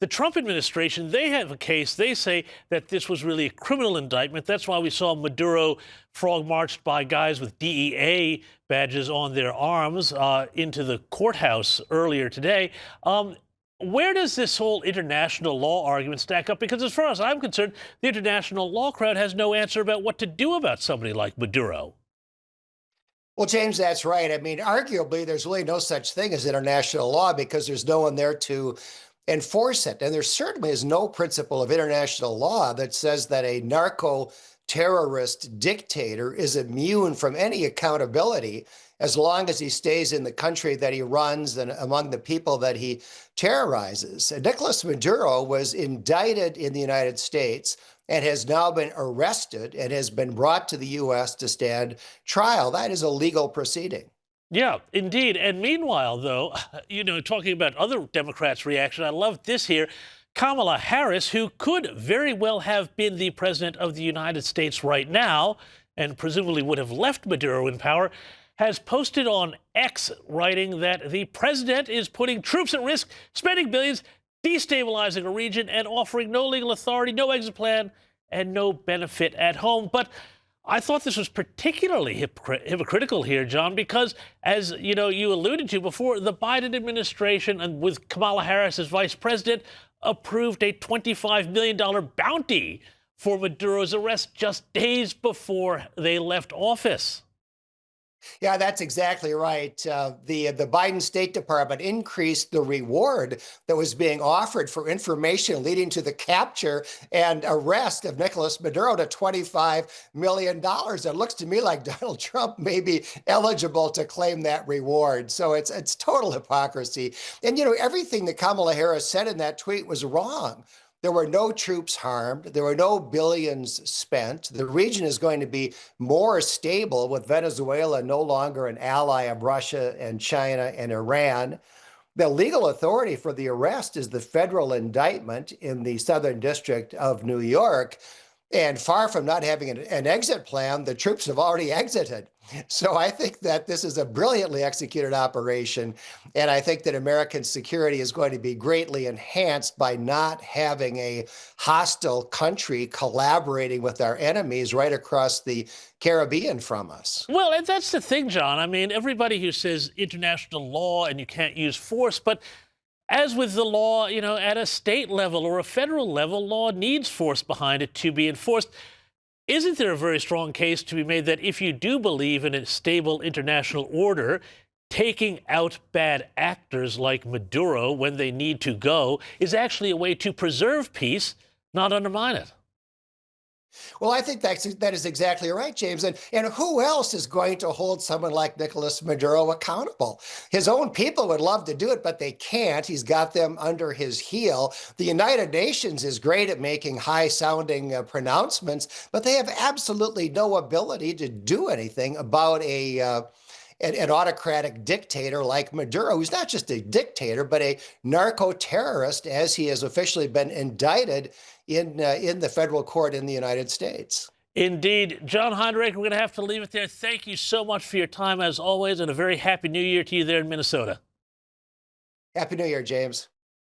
The Trump administration, they have a case. They say that this was really a criminal indictment. That's why we saw Maduro frog marched by guys with DEA badges on their arms into the courthouse earlier today. Where does this whole international law argument stack up? Because as far as I'm concerned, the international law crowd has no answer about what to do about somebody like Maduro. Well, James, that's right. I mean, arguably, there's really no such thing as international law because there's no one there to enforce it. And there certainly is no principle of international law that says that a narco terrorist dictator is immune from any accountability as long as he stays in the country that he runs and among the people that he terrorizes. And Nicolas Maduro was indicted in the United States and has now been arrested and has been brought to the U.S. to stand trial. That is a legal proceeding. Yeah, indeed. And meanwhile, though, talking about other Democrats' reaction, I love this here. Kamala Harris, who could very well have been the president of the United States right now, and presumably would have left Maduro in power, has posted on X, writing that the president is putting troops at risk, spending billions, destabilizing a region, and offering no legal authority, no exit plan, and no benefit at home. But I thought this was particularly hypocritical here, John, because as you alluded to before, the Biden administration, and with Kamala Harris as vice president, approved a $25 million bounty for Maduro's arrest just days before they left office. Yeah, that's exactly right. The Biden State Department increased the reward that was being offered for information leading to the capture and arrest of Nicolas Maduro to $25 million. It looks to me like Donald Trump may be eligible to claim that reward. So it's total hypocrisy. And, everything that Kamala Harris said in that tweet was wrong. There were no troops harmed. There were no billions spent. The region is going to be more stable with Venezuela no longer an ally of Russia and China and Iran. The legal authority for the arrest is the federal indictment in the Southern District of New York. And far from not having an exit plan, the troops have already exited. So I think that this is a brilliantly executed operation. And I think that American security is going to be greatly enhanced by not having a hostile country collaborating with our enemies right across the Caribbean from us. Well, and that's the thing, John. I mean, everybody who says international law and you can't use force, but as with the law, at a state level or a federal level, law needs force behind it to be enforced. Isn't there a very strong case to be made that if you do believe in a stable international order, taking out bad actors like Maduro when they need to go is actually a way to preserve peace, not undermine it? Well, I think that is exactly right, James. And who else is going to hold someone like Nicolas Maduro accountable? His own people would love to do it, but they can't. He's got them under his heel. The United Nations is great at making high-sounding pronouncements, but they have absolutely no ability to do anything about an autocratic dictator like Maduro, who's not just a dictator, but a narco-terrorist, as he has officially been indicted in the federal court in the United States. Indeed. John Hinderaker, we're going to have to leave it there. Thank you so much for your time, as always, and a very happy New Year to you there in Minnesota. Happy New Year, James.